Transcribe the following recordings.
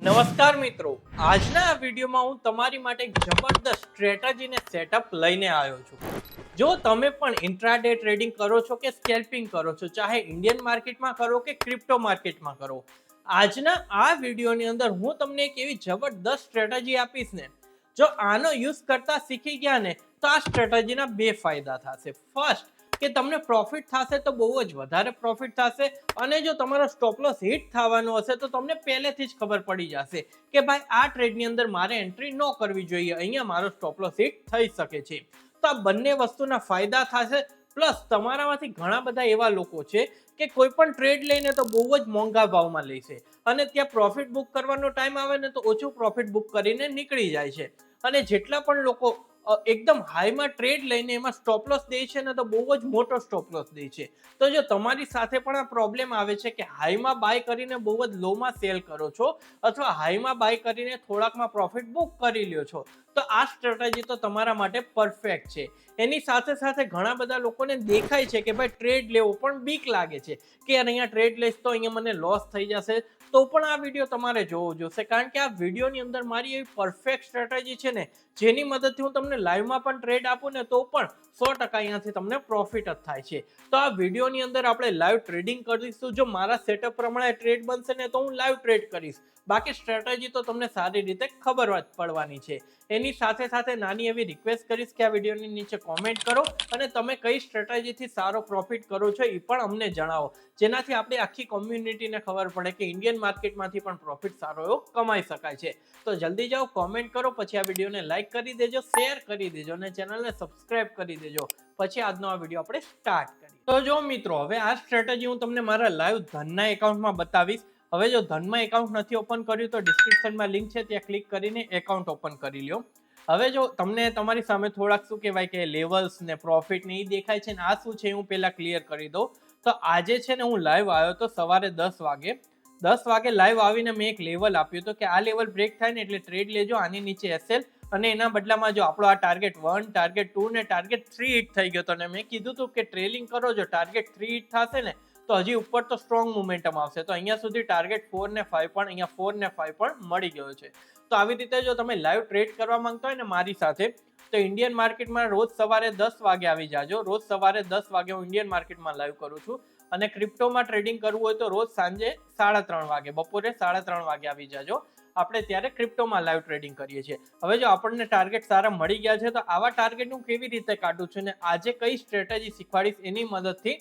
નમસ્કાર મિત્રો, આજના આ વિડીયોમાં હું તમારી માટે એક જબરદસ્ત સ્ટ્રેટેજી ને સેટઅપ લઈને આવ્યો છું. જો તમે પણ ઇન્ટ્રાડે ટ્રેડિંગ કરો છો કે સ્કેલ્પિંગ કરો છો, ચાહે ઇન્ડિયન માર્કેટમાં કરો કે ક્રિપ્ટો માર્કેટમાં કરો, આજના આ વિડીયોની અંદર હું તમને એક એવી જબરદસ્ત સ્ટ્રેટેજી આપીશ ને, જો આનો યુઝ કરતા શીખી ગયા ને તો આ સ્ટ્રેટેજીના બે ફાયદા થશે. ફર્સ્ટ, કે તમને પ્રોફિટ થશે તો બહુ જ વધારે પ્રોફિટ થશે, અને જો તમારો સ્ટોપ લોસ હિટ થવાનો હશે તો તમને પહેલેથી જ ખબર પડી જશે કે ભાઈ આ ટ્રેડની અંદર મારે એન્ટ્રી ન કરવી જોઈએ, અહીંયા મારો સ્ટોપ લોસ હિટ થઈ શકે છે. તો આ બંને વસ્તુના ફાયદા થશે. પ્લસ તમારામાંથી ઘણા બધા એવા લોકો છે કે કોઈ પણ ટ્રેડ લઈને તો બહુ જ મોંઘા ભાવમાં લેશે, અને ત્યાં પ્રોફિટ બુક કરવાનો ટાઈમ આવે ને તો ઓછું પ્રોફિટ બુક કરીને નીકળી જાય છે. અને જેટલા પણ લોકો એકદમ હાઈમાં ટ્રેડ લઈને એમાં સ્ટોપ લોસ દે છે ને તો બહુ જ મોટો સ્ટોપ લોસ દે છે. તો જો તમારી સાથે પણ આ પ્રોબ્લેમ આવે છે કે હાઈમાં બાય કરીને બહુ જ લોમાં સેલ કરો છો, અથવા હાઈમાં બાય કરીને થોડાકમાં પ્રોફિટ બુક કરી લ્યો છો, તો આ સ્ટ્રેટેજી તો તમારા માટે પરફેક્ટ છે. એની સાથે સાથે ઘણા બધા લોકોને દેખાય છે કે ભાઈ ટ્રેડ લેવો પણ બીક લાગે છે કે યાર અહીંયા ટ્રેડ લઈશ તો અહીંયા મને લોસ થઈ જશે, તો પણ આ વિડીયો તમારે જોવો જોશે, કારણ કે આ વિડીયોની અંદર મારી એવી પરફેક્ટ સ્ટ્રેટેજી છે ને, જેની મદદથી હું તમને લાઈવમાં પણ ટ્રેડ આપું ને તો પણ 100% અહીંયાથી તમને પ્રોફિટ જ થાય છે. તો આ વિડીયોની અંદર આપણે લાઈવ ટ્રેડિંગ કરીશું. જો મારા સેટઅપ પ્રમાણે ટ્રેડ બનશે ને તો હું લાઈવ ટ્રેડ કરીશ, બાકી સ્ટ્રેટેજી તો તમને સારી રીતે ખબર જ પડવાની છે. એની સાથે સાથે નાની એવી રિક્વેસ્ટ કરીશ કે આ વિડીયોની નીચે કોમેન્ટ કરો અને તમે કઈ સ્ટ્રેટેજીથી સારો પ્રોફિટ કરો છો એ પણ અમને જણાવો, જેનાથી આપણે આખી કોમ્યુનિટીને ખબર પડે કે ઇન્ડિયન માર્કેટમાંથી પણ પ્રોફિટ સારો એવો કમાઈ શકાય છે. તો જલ્દી જાઓ, કોમેન્ટ કરો, પછી આ વિડીયોને લાઈક કરી દેજો, શેર કરી દેજો અને ચેનલને સબસ્ક્રાઇબ કરી દેજો. પછી આજનો આ વિડીયો આપણે સ્ટાર્ટ કરીએ. તો જો મિત્રો, હવે આ સ્ટ્રેટેજી હું તમને મારા લાઈવ ધનના એકાઉન્ટમાં બતાવીશ. હવે જો ધનમાં એકાઉન્ટ નથી ઓપન કર્યું તો ડિસ્ક્રિપ્શનમાં લિંક છે, ત્યાં ક્લિક કરીને એકાઉન્ટ ઓપન કરી લ્યો. હવે જો તમને તમારી સામે થોડાક શું કહેવાય કે લેવલ્સ ને પ્રોફિટ ને એ દેખાય છે ને, આ શું છે હું પહેલા ક્લિયર કરી દઉં. તો આજે છે ને હું લાઈવ આવ્યો તો સવારે 10 વાગે લાઈવ આવીને મેં એક લેવલ આપ્યું હતું કે આ લેવલ બ્રેક થાય ને એટલે ટ્રેડ લેજો, આની નીચે એસએલ, અને એના બદલામાં જો આપણો આ ટાર્ગેટ 1, ટાર્ગેટ 2 ને ટાર્ગેટ 3 હિટ થઈ ગયો હતો, અને મેં કીધું હતું કે ટ્રેલિંગ કરો, જો ટાર્ગેટ 3 હિટ થશે ને તો હજી ઉપર તો સ્ટ્રોંગ મોમેન્ટમ આવશે. તો અહીંયા સુધી ટાર્ગેટ 4 ને 5 પણ, અહીંયા 4 ને 5 પણ મળી ગયો છે. તો આવી રીતે જો તમે લાઈવ ટ્રેડ કરવા માંગતા હોય ને મારી સાથે, તો ઇન્ડિયન માર્કેટમાં રોજ સવારે 10 વાગે આવી જાજો. રોજ સવારે 10 વાગે હું ઇન્ડિયન માર્કેટમાં લાઈવ કરું છું, અને ક્રિપ્ટોમાં ટ્રેડિંગ કરવું હોય તો રોજ સાંજે 3:30 વાગે, બપોરે 3:30 વાગે આવી જાજો. આપણે ત્યારે ક્રિપ્ટોમાં લાઈવ ટ્રેડિંગ કરીએ છીએ. હવે જો આપણને ટાર્ગેટ સારા મળી ગયા છે તો આવા ટાર્ગેટ હું કેવી રીતે કાઢું છું ને આજે કઈ સ્ટ્રેટેજી શીખવાડીશ, એની મદદથી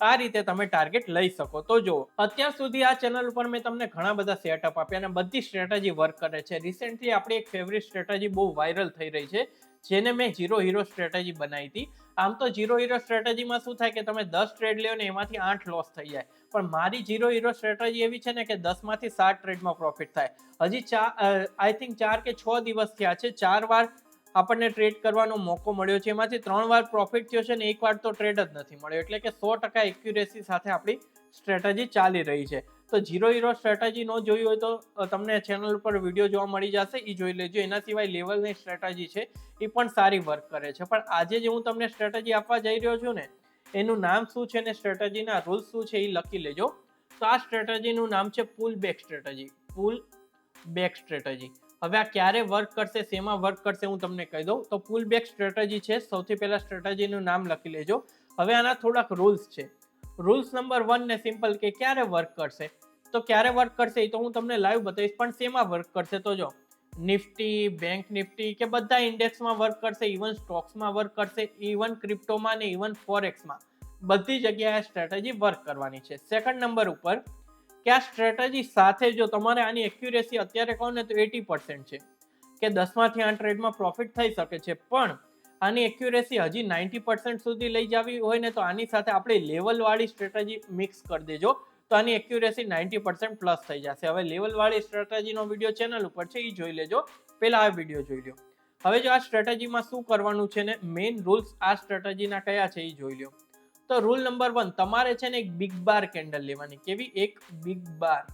આ રીતે તમે ટાર્ગેટ લઈ શકો. તો જો અત્યાર સુધી આ ચેનલ ઉપર મેં તમને ઘણા બધા સેટઅપ આપ્યા અને બધી સ્ટ્રેટેજી વર્ક કરે છે. રિસેન્ટલી આપણી એક ફેવરિટ સ્ટ્રેટેજી બહુ વાયરલ થઈ રહી છે, જેને મેં ઝીરો હીરો સ્ટ્રેટેજી બનાવી હતી. આમ તો ઝીરો હીરો સ્ટ્રેટેજીમાં શું થાય કે તમે 10 ટ્રેડ લ્યો ને એમાંથી 8 લોસ થઈ જાય, પણ મારી ઝીરો હીરો સ્ટ્રેટેજી એવી છે ને કે 10માંથી 7 ટ્રેડમાં પ્રોફિટ થાય. હજી આઈ થિંક 4 કે 6 દિવસ થયા છે, 4 વાર આપણને ટ્રેડ કરવાનો મોકો મળ્યો છે, એમાંથી 3 વાર પ્રોફિટ થયો છે ને 1 વાર તો ટ્રેડ જ નથી મળ્યો, એટલે કે 100% એક્યુરેસી સાથે આપણી સ્ટ્રેટેજી ચાલી રહી છે. તો ઝીરો હીરો સ્ટ્રેટેજી ન જોઈ હોય તો તમને ચેનલ ઉપર વિડીયો જોવા મળી જશે, એ જોઈ લેજો. એના સિવાય લેવલની સ્ટ્રેટેજી છે એ પણ સારી વર્ક કરે છે. પણ આજે જે હું તમને સ્ટ્રેટેજી આપવા જઈ રહ્યો છું ને, એનું નામ શું છે ને સ્ટ્રેટેજીના રૂલ્સ શું છે એ લખી લેજો. તો આ સ્ટ્રેટેજીનું નામ છે પુલ બેક સ્ટ્રેટેજી. પુલ બેક સ્ટ્રેટેજી. હવે આ ક્યારે વર્ક કરશે, શેમાં વર્ક કરશે હું તમને કહી દઉં. તો પુલ બેક સ્ટ્રેટેજી છે, સૌથી પહેલા સ્ટ્રેટેજીનું નામ લખી લેજો. હવે આના થોડાક રૂલ્સ છે. રૂલ્સ નંબર 1 ને સિમ્પલ, કે ક્યારે વર્ક કરશે. તો ક્યારે વર્ક કરશે એ તો હું તમને લાઈવ બતાવીશ, પણ શેમાં વર્ક કરશે તો જો નિફ્ટી, બેંક નિફ્ટી કે બધા ઇન્ડેક્સમાં વર્ક કરશે, ઇવન સ્ટોક્સમાં વર્ક કરશે, ઇવન ક્રિપ્ટોમાં ને ઇવન ફોરેક્સમાં, બધી જગ્યાએ સ્ટ્રેટેજી વર્ક કરવાની છે. સેકન્ડ નંબર ઉપર કે આ સ્ટ્રેટેજી સાથે જો તમારે આની એક્યુરેસી અત્યારે કહો ને તો 80% છે, કે 10માંથી 8 ટ્રેડમાં પ્રોફિટ થઈ શકે છે, પણ આની એક્યુરેસી હજી 90% સુધી લઈ જવી હોય ને તો આની સાથે આપણે લેવલવાળી સ્ટ્રેટેજી મિક્સ કરી દેજો, તો આની એક્યુરેસી 90% પ્લસ થઈ જશે. હવે લેવલવાળી સ્ટ્રેટેજીનો વિડીયો ચેનલ ઉપર છે, એ જોઈ લેજો, પહેલા આ વિડીયો જોઈ લો. હવે જો આ સ્ટ્રેટેજીમાં શું કરવાનું છે ને મેઇન રૂલ્સ આ સ્ટ્રેટેજીના કયા છે એ જોઈ લો. તો રૂલ નંબર 1, તમારે છે ને એક બિગ બાર કેન્ડલ લેવાની. કેવી? એક બિગ બાર.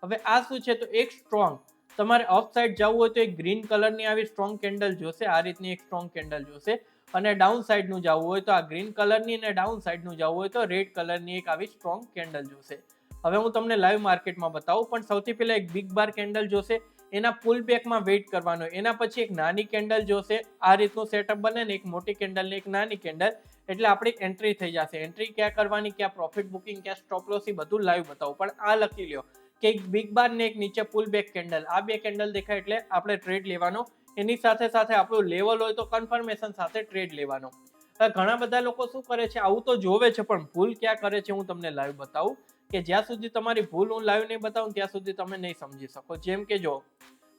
હવે આ શું છે તો એક સ્ટ્રોંગ, તમારે અપ સાઈડ જવું હોય તો એક ગ્રીન કલરની આવી સ્ટ્રોંગ કેન્ડલ જોશે, આ રીતની એક સ્ટ્રોંગ કેન્ડલ જોશે, અને ડાઉન સાઈડનું જવું હોય તો આ ગ્રીન કલરની, અને ડાઉન સાઈડનું જવું હોય તો રેડ કલરની એક આવી સ્ટ્રોંગ કેન્ડલ જોશે. હવે હું તમને લાઈવ માર્કેટમાં બતાવું, પણ સૌથી પહેલા એક બિગ બાર કેન્ડલ જોશે, એના પુલ બેકમાં વેઇટ કરવાનો, એના પછી એક નાની કેન્ડલ જોશે, આ રીતનું સેટઅપ બને ને એક મોટી કેન્ડલ ને એક નાની કેન્ડલ, એટલે આપણી એન્ટ્રી થઈ જશે. એન્ટ્રી ક્યાં કરવાની, ક્યાં પ્રોફિટ બુકિંગ, ક્યાં સ્ટોપ લોસ, એ બધું લાઈવ બતાવું. પણ આ લખી લ્યો કે એક બિગ બાર ને એક નીચે પુલ બેક કેન્ડલ, આ બે કેન્ડલ દેખાય એટલે આપણે ટ્રેડ લેવાનો. એની સાથે સાથે આપણું લેવલ હોય તો કન્ફર્મેશન સાથે ટ્રેડ લેવાનો. ઘણા બધા લોકો શું કરે છે, આવું તો જોવે છે પણ ભૂલ ક્યાં કરે છે હું તમને લાઈવ બતાવું, કે જ્યાં સુધી તમારી ભૂલ હું લાઈવ નહીં બતાવું ત્યાં સુધી તમે નહીં સમજી શકો. જેમ કે જો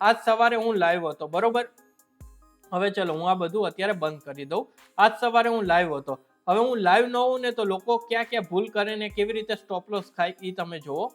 આજ સવારે હું લાઈવ હતો, બરોબર. હવે ચલો હું આ બધું અત્યારે બંધ કરી દઉં. આજ સવારે હું લાઈવ હતો. હવે હું લાઈવ ન હોઉં ને તો લોકો ક્યાં ક્યાં ભૂલ કરે ને કેવી રીતે સ્ટોપ લોસ ખાય એ તમે જુઓ.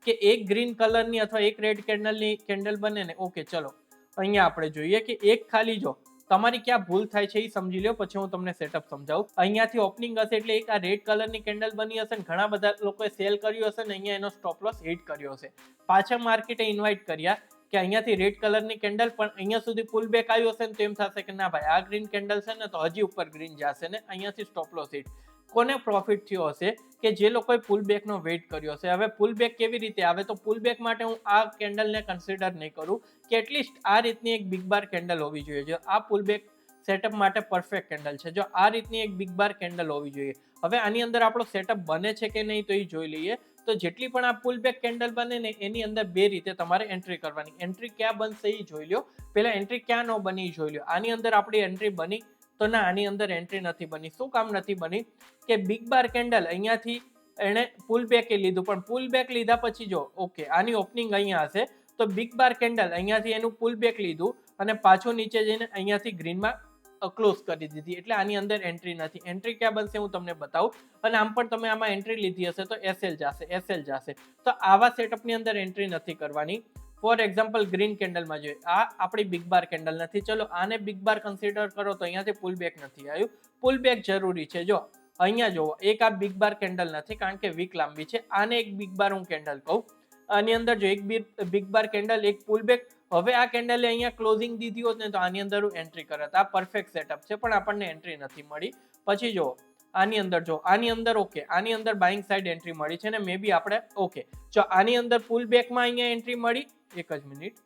કે એક ગ્રીન કલરની અથવા એક રેડ કેન્ડલની કેન્ડલ બને ને, ઓકે ચલો અહીંયા આપણે જોઈએ કે એક ખાલી જો તમારી ક્યાં ભૂલ થાય છે એ સમજી લો, પછી હું તમને સેટઅપ સમજાવું. અહીંયાથી ઓપનિંગ હશે એટલે એક આ રેડ કલરની કેન્ડલ બની હશે ને ઘણા બધા લોકોએ સેલ કર્યું હશે ને અહીંયા એનો સ્ટોપ લોસ હિટ કર્યો હશે. પાછા માર્કેટે ઇન્વાઇટ કર્યા કે અહીંયાથી રેડ કલરની કેન્ડલ પણ અહીંયા સુધી પુલ બેક આવ્યું હશે ને તો એમ થશે કે ના ભાઈ આ ગ્રીન કેન્ડલ છે ને તો હજી ઉપર ગ્રીન જશે ને અહીંયાથી સ્ટોપ લોસ હિટ. કોને પ્રોફિટ થયો હશે કે જે લોકોએ પુલ બેકનો વેઇટ કર્યો હશે. હવે પુલ બેક કેવી રીતે આવે, તો પુલ બેક માટે હું આ કેન્ડલને કન્સિડર નહીં કરું, કે એટલીસ્ટ આ રીતની એક બિગ બાર કેન્ડલ હોવી જોઈએ. જો આ પુલ બેક સેટઅપ માટે પરફેક્ટ કેન્ડલ છે, જો આ રીતની એક બિગ બાર કેન્ડલ હોવી જોઈએ. હવે આની અંદર આપણો સેટઅપ બને છે કે નહીં તો એ જોઈ લઈએ. તો જેટલી પણ આ પુલ બેક કેન્ડલ બને ને એની અંદર બે રીતે તમારે એન્ટ્રી કરવાની. એન્ટ્રી ક્યાં બનશે એ જોઈ લો, પહેલા એન્ટ્રી ક્યાં ન બની એ જોઈ લો. આની અંદર આપણી એન્ટ્રી બની તો ના, આની અંદર એન્ટ્રી નથી બની. શું કામ નથી બની, કે બિગ બાર કેન્ડલ અહીંયાથી એને પુલ બેક લીધું, પણ પુલ બેક લીધા પછી જો ઓકે આની ઓપનિંગ અહીંયા હશે તો બિગ બાર કેન્ડલ અહીંયાથી એનું પુલ બેક લીધું અને પાછું નીચે જઈને અહીંયાથી ગ્રીનમાં ક્લોઝ કરી દીધી, એટલે આની અંદર એન્ટ્રી નથી. એન્ટ્રી ક્યાં બનશે હું તમને બતાવું. અને આમ પણ તમે આમાં એન્ટ્રી લીધી હશે તો એસએલ જશે. તો આવા સેટઅપની અંદર એન્ટ્રી નથી કરવાની. ફોર એક્ઝામ્પલ ગ્રીન કેન્ડલમાં જોઈએ, આ આપણી બિગ બાર કેન્ડલ નથી, ચલો આને બિગ બાર કન્સિડર કરો તો અહીંયાથી પુલ બેક નથી આવ્યું. પુલ બેક જરૂરી છે. જો અહીંયા જોવો, એક આ બિગ બાર કેન્ડલ નથી કારણ કે વીક લાંબી છે, આને એક બિગ બાર હું કેન્ડલ કહું. આની અંદર જો એક બિગ બાર કેન્ડલ, એક પુલ બેક. હવે આ કેન્ડલે અહીંયા ક્લોઝિંગ દીધી હોત ને તો આની અંદર હું એન્ટ્રી કરત. આ પરફેક્ટ સેટઅપ છે પણ આપણને એન્ટ્રી નથી મળી. પછી જો આની અંદર જો, આની અંદર ઓકે, આની અંદર બાઇંગ સાઇડ એન્ટ્રી મળી છે ને મે બી આપણે ઓકે. જો આની અંદર પુલ બેકમાં અહીંયા એન્ટ્રી મળી, એક જ મિનિટ.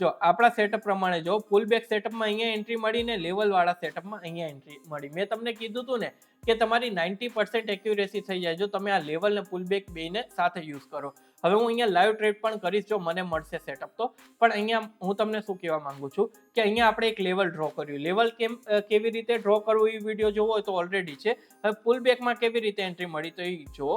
જો આપણા સેટઅપ પ્રમાણે જો પુલ બેક સેટઅપમાં અહીંયા એન્ટ્રી મળી ને લેવલ વાળા સેટઅપમાં અહીંયા એન્ટ્રી મળી. મેં તમને કીધું હતું ને કે તમારી 90% એક્યુરેસી થઈ જાય જો તમે આ લેવલ ને પુલ બેક બેને સાથે યુઝ કરો. હવે હું અહીંયા લાઈવ ટ્રેડ પણ કરીશ જો મને મળશે સેટઅપ તો. પણ અહીંયા હું તમને શું કહેવા માંગુ છું કે અહીંયા આપણે એક લેવલ ડ્રો કર્યું. લેવલ કેવી રીતે ડ્રો કરવું એ વિડીયો જોવો હોય તો ઓલરેડી છે. હવે પુલ બેકમાં કેવી રીતે એન્ટ્રી મળી તો એ જુઓ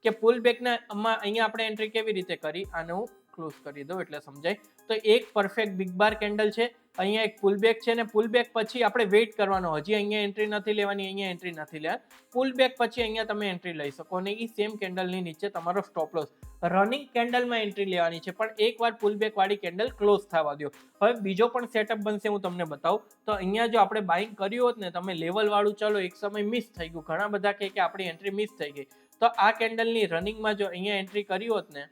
કે પુલ બેકના અહીંયા આપણે એન્ટ્રી કેવી રીતે કરી. આને હું ક્લોઝ કરી દઉં એટલે સમજાય. તો એક પરફેક્ટ બિગ બાર કેન્ડલ છે, અહીંયા એક પુલ બેક છે ને પુલ બેક પછી આપણે વેઇટ કરવાનો. હજી અહીંયા એન્ટ્રી નથી લેવાની, અહીંયા એન્ટ્રી નથી લેવાની. પુલ બેક પછી અહીંયા તમે એન્ટ્રી લઈ શકો અને એ સેમ કેન્ડલની નીચે તમારો સ્ટોપ લોસ. રનિંગ કેન્ડલમાં એન્ટ્રી લેવાની છે પણ એકવાર પુલ બેક વાળી કેન્ડલ ક્લોઝ થવા દો. હવે બીજો પણ સેટઅપ બનશે હું તમને બતાવું. તો અહીંયા જો આપણે બાઇંગ કર્યું હોત ને તમે લેવલ વાળું, ચલો એક સમય મિસ થઈ ગયું, ઘણા બધા કહે કે આપણી એન્ટ્રી મિસ થઈ ગઈ, તો આ કેન્ડલની રનિંગમાં જો અહીંયા એન્ટ્રી કરી હોત ને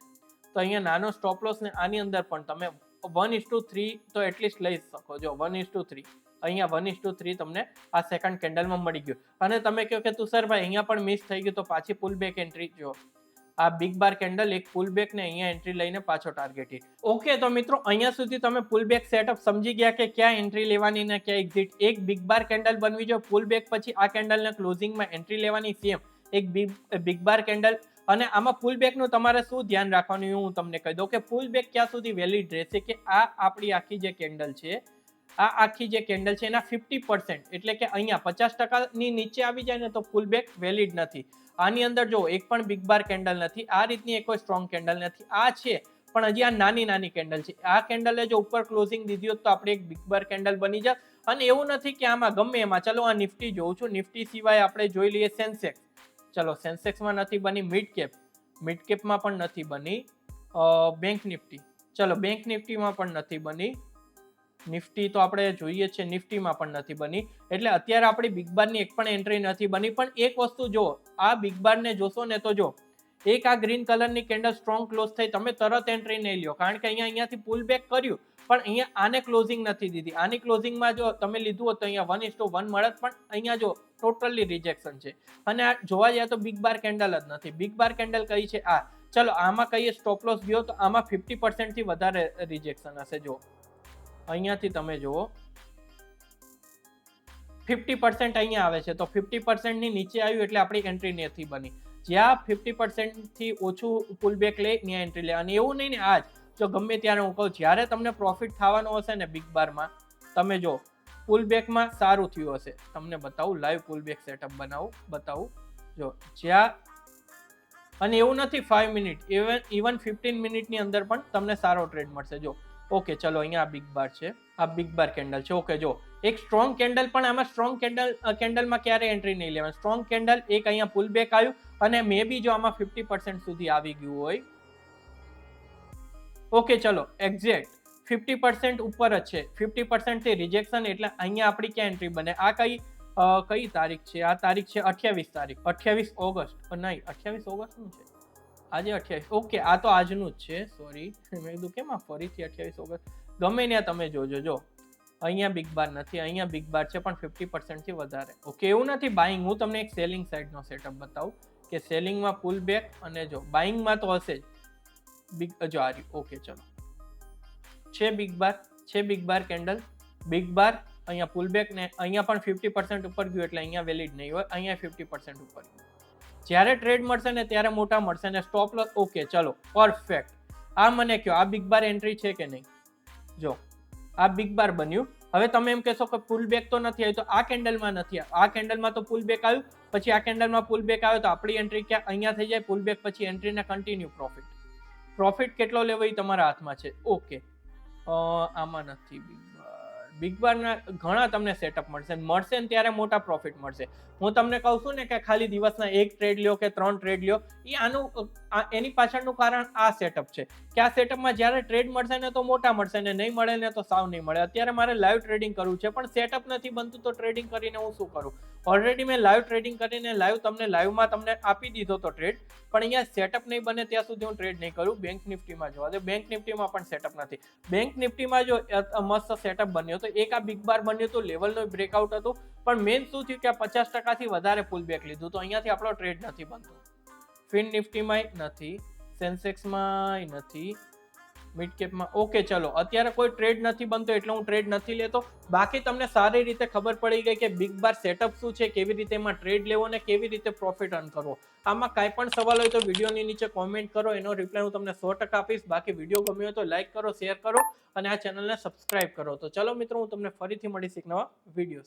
તો અહીંયા નાનો સ્ટોપ લોસ ને આની અંદર પણ તમે 1:3 તો એટલીસ્ટ લઈ શકો. જો 1:3 અહીંયા 1:3 તમને આ સેકન્ડ કેન્ડલમાં મળી ગયું. અને તમે કહો કે તુષારભાઈ અહીંયા પણ મિસ થઈ ગયું તો પાછી પુલ બેક એન્ટ્રી. જો આ બિગ બાર કેન્ડલ એક પુલ બેક ને અહીંયા એન્ટ્રી લઈને પાછો ટાર્ગેટ હિટ. ઓકે તો મિત્રો અહીંયા સુધી તમે પુલ બેક સેટઅપ સમજી ગયા કે ક્યાં એન્ટ્રી લેવાની ને ક્યાં એક્ઝિટ. એક બિગ બાર કેન્ડલ બનવી જો પુલ બેક પછી આ કેન્ડલને ક્લોઝિંગમાં એન્ટ્રી લેવાની, સેમ એક બિગ બાર કેન્ડલ. અને આમાં પુલ બેકનું તમારે શું ધ્યાન રાખવાનું હું તમને કહી દઉં કે પુલ બેક ક્યાં સુધી વેલિડ રહેશે કે આ આપણી આખી જે કેન્ડલ છે, આ આખી જે કેન્ડલ છે એના 50% એટલે કે અહીંયા 50%ની નીચે આવી જાય ને તો પુલ બેક વેલિડ નથી. આની અંદર જો એક પણ બિગ બાર કેન્ડલ નથી, આ રીતની એક કોઈ સ્ટ્રોંગ કેન્ડલ નથી. આ છે પણ હજી આ નાની કેન્ડલ છે. આ કેન્ડલે જો ઉપર ક્લોઝિંગ દીધી હોત તો આપણે એક બિગ બાર કેન્ડલ બની જાય. અને એવું નથી કે આમાં ગમે એમાં, ચલો આ નિફ્ટી જોઉં છું, નિફ્ટી સિવાય આપણે જોઈ લઈએ સેન્સેક્સ. ચલો સેન્સેક્સમાં નથી બની, મિડ કેપમાં પણ નથી બની. બેંક નિફ્ટી, ચલો બેંક નિફ્ટીમાં પણ નથી બની. નિફ્ટી તો આપણે જોઈએ છે, નિફ્ટીમાં પણ નથી બની. એટલે અત્યારે આપણી બિગ બારની એક પણ એન્ટ્રી નથી બની. પણ એક વસ્તુ જો, આ બિગ બારને જોશો ને તો જો એક આ ગ્રીન કલરની કેન્ડલ સ્ટ્રોંગ ક્લોઝ થઈ, તમે તરત એન્ટ્રી નહીં લ્યો કારણ કે અહીંયાથી પુલ બેક કર્યું પણ અહીંયા આને ક્લોઝિંગ નથી દીધી. આની ક્લોઝિંગમાં જો તમે લીધું હોત તો અહીંયા 1:1 મળત, પણ અહીંયા જો ટોટલી રિજેક્શન છે. અને આ જોવા જાય તો બિગ બાર કેન્ડલ જ નથી. બિગ બાર કેન્ડલ કઈ છે? આ ચલો આમાં કહીએ સ્ટોપ લોસ ગયો તો આમાં 50% થી વધારે રિજેક્શન હશે. જો અહીંયાથી તમે જુઓ 50% અહીંયા આવે છે, તો 50% ની નીચે આવ્યું એટલે આપણી એન્ટ્રી નથી બની. જ્યાં 50% થી ઓછું પુલ બેક લે ત્યાં એન્ટ્રી લે. અને એવું નહીં ને આજ જો ગમે ત્યારે હું કહું જ્યારે તમને પ્રોફિટ થવાનો હશે ને બિગ બારમાં, તમે જો પુલ બેકમાં સારું થયું હશે. તમને બતાવું, લાઈવ પુલ બેક સેટઅપ બતાવું. જો જ્યાં, અને એવું નથી 5 મિનિટ, ઇવન 15 મિનિટની અંદર પણ તમને સારો ટ્રેડ મળશે. જો ઓકે ચલો અહીંયા આ બિગ બાર છે, આ બિગ બાર કેન્ડલ છે. ઓકે જો એક સ્ટ્રોંગ કેન્ડલ, પણ આમાં સ્ટ્રોંગ કેન્ડલમાં ક્યારે એન્ટ્રી નહીં લેવાની. સ્ટ્રોંગ કેન્ડલ એક અહીંયા પુલ બેક આવ્યું અને મે બી જો આમાં 50% સુધી આવી ગયું હોય. ઓકે ચલો એક્ઝેક્ટ 50% ઉપર જ છે, 50% થી રિજેક્શન, એટલે અહીંયા આપણી ક્યાં એન્ટ્રી બને. આ કઈ તારીખ છે? આ તારીખ છે 28 તારીખ, 28 ઓગસ્ટ નહીં, 28 ઓગસ્ટ નું છે આજે 28. ઓકે આ તો આજનું જ છે, સોરી મેં કીધું કેમ આ ફરીથી 28 ઓગસ્ટ. ગમે ત્યાં તમે જોજો, જો અહીંયા બિગ બાર નથી, અહીંયા બિગ બાર છે પણ 50% થી વધારે. ઓકે એવું નથી બાઇંગ, હું તમને એક સેલિંગ સાઇડનો સેટઅપ બતાવું કે સેલિંગમાં પુલ બેક, અને જો બાઇંગમાં તો હશે જ બિગ, જો આ રહ્યું. ઓકે ચલો છે બિગ બાર કેન્ડલ, બિગ બાર અહીંયા પુલ બેક, ને અહીંયા પણ 50% ઉપર ગયું એટલે અહીંયા વેલિડ નહીં હોય, અહીંયા 50% ઉપર ગયું. જ્યારે ટ્રેડ મળશે ને ત્યારે મોટા મળશે ને સ્ટોપ લોસ. ઓકે ચલો પરફેક્ટ. આ મને કહો આ બિગ બાર એન્ટ્રી છે કે નહીં? જો આ બિગ બાર બન્યું. હવે તમે એમ કહેશો કે પુલ બેક તો નથી આવ્યું, તો આ કેન્ડલમાં નથી આવ્યું. આ કેન્ડલમાં તો પુલ બેક આવ્યું, પછી આ કેન્ડલમાં પુલ બેક આવ્યો, તો આપણી એન્ટ્રી ક્યાં? અહીંયા થઈ જાય પુલ બેક, પછી એન્ટ્રીને કન્ટિન્યુ પ્રોફિટ કેટલો લેવો એ તમારા હાથમાં છે. ઓકે આમાં નથી બિગ બારના ઘણા તમને સેટઅપ મળશે ને ત્યારે મોટા પ્રોફિટ મળશે. હું તમને કહું છું ને કે ખાલી દિવસના એક ટ્રેડ લ્યો કે 3 ટ્રેડ લ્યો, એની પાછળનું કારણ આ સેટઅપ છે કે આ સેટઅપમાં જ્યારે ટ્રેડ મળશે ને તો મોટા મળશે, ને નહીં મળે ને તો સાવ નહીં મળે. અત્યારે મારે લાઈવ ટ્રેડિંગ કરવું છે પણ સેટઅપ નથી બનતું, તો ટ્રેડિંગ કરીને હું શું કરું? ઓલરેડી મેં લાઈવ ટ્રેડિંગ કરીને લાઈવમાં તમને આપી દીધો તો ટ્રેડ, પણ અહીંયા સેટઅપ નહીં બને ત્યાં સુધી હું ટ્રેડ નહીં કરું. બેંક નિફ્ટીમાં જોવા દો, બેંક નિફ્ટીમાં પણ સેટઅપ નથી. બેંક નિફ્ટીમાં જો મસ્ત સેટઅપ બન્યો તો એક આ બિગ બાર બન્યું હતું, લેવલનું બ્રેકઆઉટ હતું, પણ મેન શું થયું કે 50% વધારે પુલ બેક લીધું, તો અહીંયાથી આપણો ટ્રેડ નથી બનતો. ફિન નિફ્ટીમાં નથી, સેન્સેક્સમાં નથી, મિડ કેપમાં. ઓકે ચલો અત્યારે કોઈ ટ્રેડ નથી બનતો એટલે હું ટ્રેડ નથી લેતો. બાકી તમને સારી રીતે ખબર પડી ગઈ કે બિગ બાર સેટઅપ શું છે, કેવી રીતે એમાં ટ્રેડ લેવો અને કેવી રીતે પ્રોફિટ અર્ન કરવો. આમાં કાંઈ પણ સવાલ હોય તો વિડીયોની નીચે કોમેન્ટ કરો, એનો રિપ્લાય હું તમને 100% આપીશ. બાકી વિડીયો ગમ્યો હોય તો લાઈક કરો, શેર કરો અને આ ચેનલને સબસ્ક્રાઇબ કરો. તો ચલો મિત્રો, હું તમને ફરીથી મળીશ એક નવા વિડીયો.